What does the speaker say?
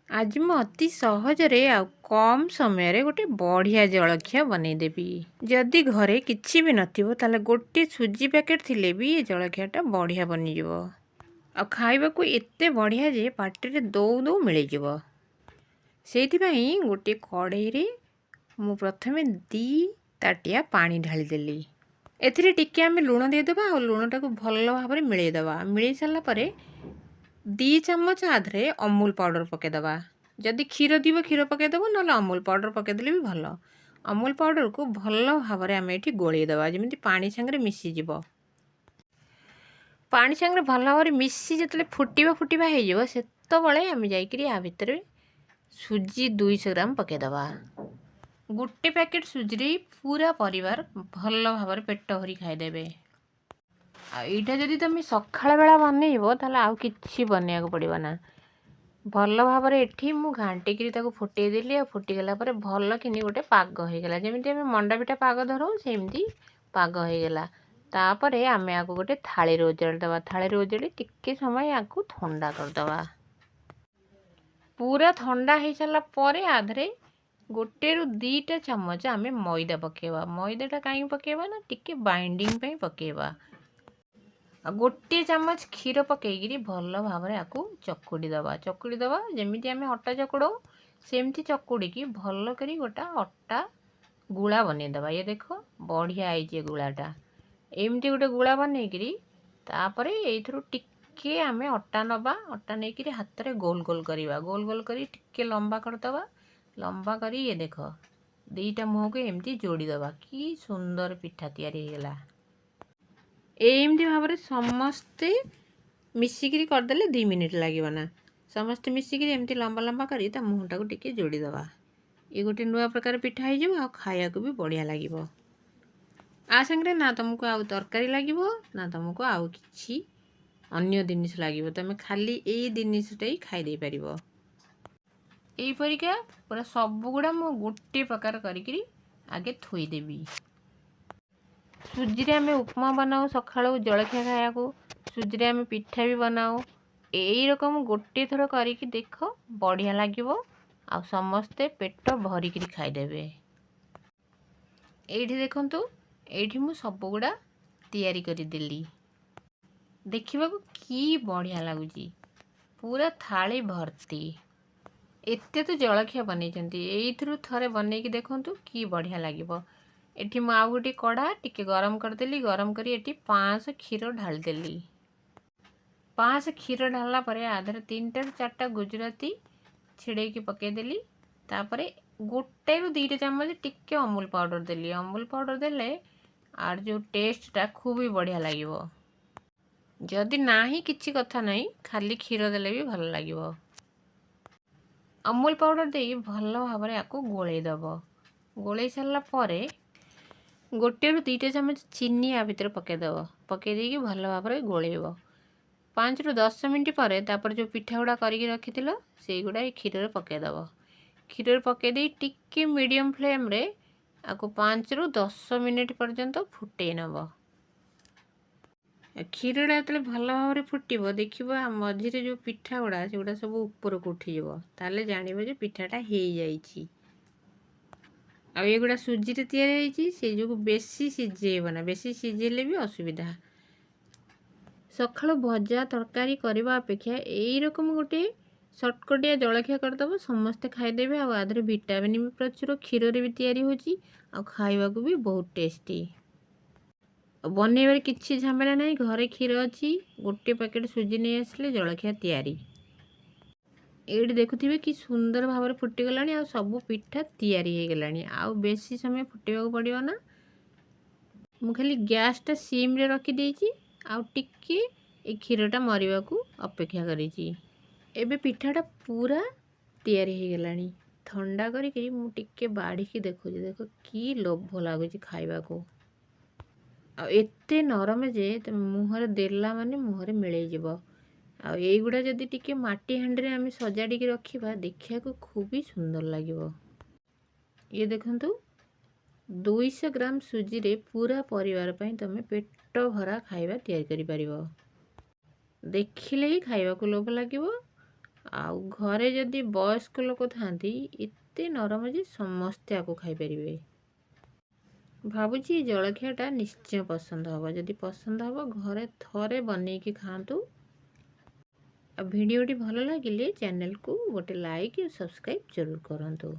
आज ମୁଁ ଅତି ସହଜରେ ଆଉ କମ୍ ସମୟରେ ଗୋଟେ ବଢ଼ିଆ ଜଳଖିଆ ବନେଇଦେବି। ଯଦି ଘରେ କିଛି ବି ନଥିବ ତାହେଲେ ଗୋଟେ ସୁଜି ପ୍ୟାକେଟ୍ ଥିଲେ ବି ଏ ଜଳଖିଆଟା ବଢ଼ିଆ ବନିଯିବ। ଆଉ ଖାଇବାକୁ ଏତେ ବଢ଼ିଆ ଯେ ପାଟିରେ ଦଉ ଦଉ ମିଳିଯିବ। ସେଇଥିପାଇଁ ଗୋଟେ କଢ଼େଇରେ ମୁଁ ପ୍ରଥମେ 2 ତାଟିଆ ପାଣି ଢାଳିଦେଲି। ଏଥିରେ ଟିକେ ଆମେ ଲୁଣ ଦେଇଦେବା ଆଉ ଲୁଣଟାକୁ ଭଲ ଭାବରେ ମିଳେଇଦେବା। ମିଳେଇ ସାରିଲା ପରେ 2 ଚାମଚ ଆଧରେ ଅମୁଲ ପାଉଡ଼ର ପକାଇଦେବା। ଯଦି କ୍ଷୀର ଥିବ କ୍ଷୀର ପକାଇଦେବ, ନହେଲେ ଅମୁଲ ପାଉଡ଼ର ପକାଇଦେଲେ ବି ଭଲ। ଅମୁଲ ପାଉଡ଼ରକୁ ଭଲ ଭାବରେ ଆମେ ଏଠି ଗୋଳେଇଦେବା, ଯେମିତି ପାଣି ସାଙ୍ଗରେ ମିଶିଯିବ। ପାଣି ସାଙ୍ଗରେ ଭଲ ଭାବରେ ମିଶି ଯେତେବେଳେ ଫୁଟିବା ହେଇଯିବ, ସେତେବେଳେ ଆମେ ଯାଇକରି ଆ ଭିତରେ ସୁଜି 200 ଗ୍ରାମ ପକାଇଦେବା। ଗୋଟେ ପ୍ୟାକେଟ୍ ସୁଜିରେ ପୁରା ପରିବାର ଭଲ ଭାବରେ ପେଟ ଭରି ଖାଇଦେବେ। ଆଉ ଏଇଟା ଯଦି ତୁମେ ସକାଳ ବେଳା ବନେଇବ ତାହେଲେ ଆଉ କିଛି ବନେଇବାକୁ ପଡ଼ିବ ନା। ଭଲ ଭାବରେ ଏଠି ମୁଁ ଘାଣ୍ଟିକିରି ତାକୁ ଫୁଟେଇ ଦେଲି। ଆଉ ଫୁଟିଗଲା ପରେ ଭଲ କିନି ଗୋଟେ ପାଗ ହେଇଗଲା, ଯେମିତି ଆମେ ମଣ୍ଡା ପିଠା ପାଗ ଧରୁ ସେମିତି ପାଗ ହେଇଗଲା। ତାପରେ ଆମେ ଆକୁ ଗୋଟେ ଥାଳିରେ ଓଜାଡ଼ି ଦେବା। ଥାଳିରେ ଓଜାଡ଼ି ଟିକେ ସମୟ ଆକୁ ଥଣ୍ଡା କରିଦେବା। ପୁରା ଥଣ୍ଡା ହେଇସାରିଲା ପରେ ଆଧରେ 1ରୁ 2ଟା ଚାମଚ ଆମେ ମଇଦା ପକାଇବା। ମଇଦାଟା କାହିଁକି ପକାଇବା ନା, ଟିକେ ବାଇଣ୍ଡିଙ୍ଗ ପାଇଁ ପକାଇବା। ଆଉ 1 ଚାମଚ କ୍ଷୀର ପକାଇକିରି ଭଲ ଭାବରେ ଆକୁ ଚକୁଡ଼ି ଦେବା। ଯେମିତି ଆମେ ଅଟା ଚକୁଡ଼ଉ ସେମିତି ଚକୁଡ଼ିକି ଭଲ କରି ଗୋଟା ଅଟା ଗୁଳା ବନେଇଦେବା। ଇଏ ଦେଖ ବଢ଼ିଆ ହେଇଛି ଏ ଗୁଳାଟା। ଏମିତି ଗୋଟେ ଗୁଳା ବନେଇକିରି ତାପରେ ଏଇଥିରୁ ଟିକେ ଆମେ ଅଟା ନେବା। ଅଟା ନେଇକିରି ହାତରେ ଗୋଲ ଗୋଲ କରିବା। ଗୋଲ ଗୋଲ କରି ଟିକେ ଲମ୍ବା କରିଦେବା। ଲମ୍ବା କରି ଇଏ ଦେଖ 2ଟା ମୁହଁକୁ ଏମିତି ଯୋଡ଼ିଦେବା। କି ସୁନ୍ଦର ପିଠା ତିଆରି ହେଇଗଲା। ଏମିତି ଭାବରେ ସମସ୍ତେ ମିଶିକିରି କରିଦେଲେ 2 ମିନିଟ୍ ଲାଗିବ ନା। ସମସ୍ତେ ମିଶିକିରି ଏମିତି ଲମ୍ବା ଲମ୍ବା କରି ତା ମୁହଁଟାକୁ ଟିକେ ଯୋଡ଼ିଦେବା। ଏ ଗୋଟେ ନୂଆ ପ୍ରକାର ପିଠା ହେଇଯିବ ଆଉ ଖାଇବାକୁ ବି ବଢ଼ିଆ ଲାଗିବ। ଆ ସାଙ୍ଗରେ ନା ତୁମକୁ ଆଉ ତରକାରୀ ଲାଗିବ, ନା ତୁମକୁ ଆଉ କିଛି ଅନ୍ୟ ଜିନିଷ ଲାଗିବ। ତୁମେ ଖାଲି ଏଇ ଜିନିଷଟା ହିଁ ଖାଇ ଦେଇପାରିବ। ଏଇପରିକା ପୁରା ସବୁଗୁଡ଼ା ମୁଁ ଗୋଟେ ପ୍ରକାର କରିକିରି ଆଗେ ଥୋଇଦେବି। ସୁଜିରେ ଆମେ ଉପମା ବନାଉ ସକାଳୁ ଜଳଖିଆ ଖାଇବାକୁ। ସୁଜିରେ ଆମେ ପିଠା ବି ବନାଉ। ଏଇ ରକମ ଗୋଟେ ଥର କରିକି ଦେଖ, ବଢ଼ିଆ ଲାଗିବ ଆଉ ସମସ୍ତେ ପେଟ ଭରିକିରି ଖାଇଦେବେ। ଏଇଠି ଦେଖନ୍ତୁ, ଏଇଠି ମୁଁ ସବୁଗୁଡ଼ା ତିଆରି କରିଦେଲି। ଦେଖିବାକୁ କି ବଢ଼ିଆ ଲାଗୁଛି, ପୁରା ଥାଳି ଭର୍ତ୍ତି। ଏତେ ତ ଜଳଖିଆ ବନେଇଛନ୍ତି, ଏଇଥିରୁ ଥରେ ବନେଇକି ଦେଖନ୍ତୁ କି ବଢ଼ିଆ ଲାଗିବ। ଏଠି ମୁଁ ଆଉ ଗୋଟେ କଢ଼ା ଟିକେ ଗରମ କରିଦେଲି। ଗରମ କରି ଏଠି 500 କ୍ଷୀର ଢାଳିଦେଲି। 500 କ୍ଷୀର ଢାଳିଲା ପରେ ଆଧରେ 3ଟାରୁ 4ଟା ଗୁଜୁରାତି ଛିଡ଼େଇକି ପକାଇଦେଲି। ତାପରେ 1ରୁ 2ଟା ଚାମଚ ଟିକେ ଅମୁଲ ପାଉଡ଼ର ଦେଲି। ଅମୁଲ ପାଉଡ଼ର ଦେଲେ ଆର ଯେଉଁ ଟେଷ୍ଟଟା ଖୁବ୍ ବଢ଼ିଆ ଲାଗିବ। ଯଦି ନାହିଁ କିଛି କଥା ନାହିଁ, ଖାଲି କ୍ଷୀର ଦେଲେ ବି ଭଲ ଲାଗିବ। ଅମୁଲ ପାଉଡ଼ର ଦେଇ ଭଲ ଭାବରେ ଆକୁ ଗୋଳେଇ ଦେବ। ଗୋଳେଇ ସାରିଲା ପରେ 1ରୁ 2ଟା ଚାମଚ ଚିନି ଆ ଭିତରେ ପକାଇଦେବ। ପକାଇ ଦେଇକି ଭଲ ଭାବରେ ଗୋଳେଇବ। 5ରୁ 10 ମିନିଟ୍ ପରେ ତାପରେ ଯେଉଁ ପିଠା ଗୁଡ଼ା କରିକି ରଖିଥିଲ ସେଇଗୁଡ଼ା ଏ କ୍ଷୀରରେ ପକାଇଦେବ। କ୍ଷୀରରେ ପକାଇ ଦେଇ ଟିକେ ମିଡ଼ିୟମ୍ ଫ୍ଲେମ୍ରେ ଆକୁ 5ରୁ 10 ମିନିଟ୍ ପର୍ଯ୍ୟନ୍ତ ଫୁଟେଇ ନେବ। କ୍ଷୀରଟା ଯେତେବେଳେ ଭଲ ଭାବରେ ଫୁଟିବ ଦେଖିବ ମଝିରେ ଯେଉଁ ପିଠା ଗୁଡ଼ା ସେଗୁଡ଼ା ସବୁ ଉପରକୁ ଉଠିଯିବ। ତାହେଲେ ଜାଣିବ ଯେ ପିଠାଟା ହେଇଯାଇଛି। ଆଉ ଏଗୁଡ଼ା ସୁଜିରେ ତିଆରି ହେଇଛି, ସେଇ ଯୋଗୁଁ ବେଶୀ ସିଝେଇବ ନା, ବେଶୀ ସିଝେଇଲେ ବି ଅସୁବିଧା। ସକାଳୁ ଭଜା ତରକାରୀ କରିବା ଅପେକ୍ଷା ଏଇ ରକମ ଗୋଟେ ସଟକଟିଆ ଜଳଖିଆ କରିଦେବ, ସମସ୍ତେ ଖାଇଦେବେ। ଆଉ ଆଧରେ ଭିଟାମିନ୍ ବି ପ୍ରଚୁର, କ୍ଷୀରରେ ବି ତିଆରି ହେଉଛି ଆଉ ଖାଇବାକୁ ବି ବହୁତ ଟେଷ୍ଟି। ବନେଇବାରେ କିଛି ଝାମେଲା ନାହିଁ। ଘରେ କ୍ଷୀର ଅଛି, ଗୋଟେ ପ୍ୟାକେଟ୍ ସୁଜି ନେଇ ଆସିଲେ ଜଳଖିଆ ତିଆରି। ଏଇଠି ଦେଖୁଥିବେ କି ସୁନ୍ଦର ଭାବରେ ଫୁଟିଗଲାଣି ଆଉ ସବୁ ପିଠା ତିଆରି ହେଇଗଲାଣି। ଆଉ ବେଶୀ ସମୟ ଫୁଟିବାକୁ ପଡ଼ିବ ନା। ମୁଁ ଖାଲି ଗ୍ୟାସ୍ଟା ସିମ୍ରେ ରଖିଦେଇଛି ଆଉ ଟିକେ ଏ କ୍ଷୀରଟା ମରିବାକୁ ଅପେକ୍ଷା କରିଛି। ଏବେ ପିଠାଟା ପୁରା ତିଆରି ହେଇଗଲାଣି। ଥଣ୍ଡା କରିକି ମୁଁ ଟିକେ ବାଢ଼ିକି ଦେଖୁଛି। ଦେଖ କି ଲୋଭ ଲାଗୁଛି ଖାଇବାକୁ। ଆଉ ଏତେ ନରମ ଯେ ତମେ ମୁହଁରେ ଦେଲା ମାନେ ମୁହଁରେ ମିଳେଇଯିବ। ଆଉ ଏଇଗୁଡ଼ା ଯଦି ଟିକେ ମାଟି ହାଣ୍ଡିରେ ଆମେ ସଜାଡ଼ିକି ରଖିବା, ଦେଖିବାକୁ ଖୁବ୍ ସୁନ୍ଦର ଲାଗିବ। ଇଏ ଦେଖନ୍ତୁ 200 ଗ୍ରାମ ସୁଜିରେ ପୁରା ପରିବାର ପାଇଁ ତୁମେ ପେଟ ଭରା ଖାଇବା ତିଆରି କରିପାରିବ। ଦେଖିଲେ ହିଁ ଖାଇବାକୁ ଲୋଭ ଲାଗିବ ଆଉ ଘରେ ଯଦି ବୟସ୍କ ଲୋକ ଥାଆନ୍ତି ଏତେ ନରମ ଯେ ସମସ୍ତେ ଆକୁ ଖାଇପାରିବେ। ଭାବୁଛି ଏ ଜଳଖିଆଟା ନିଶ୍ଚୟ ପସନ୍ଦ ହେବ। ଯଦି ପସନ୍ଦ ହେବ ଘରେ ଥରେ ବନେଇକି ଖାଆନ୍ତୁ। ଆଉ ଭିଡ଼ିଓଟି ଭଲ ଲାଗିଲେ ଚ୍ୟାନେଲକୁ ଗୋଟେ ଲାଇକ୍ ଆଉ ସବସ୍କ୍ରାଇବ୍ ଜରୁର କରନ୍ତୁ।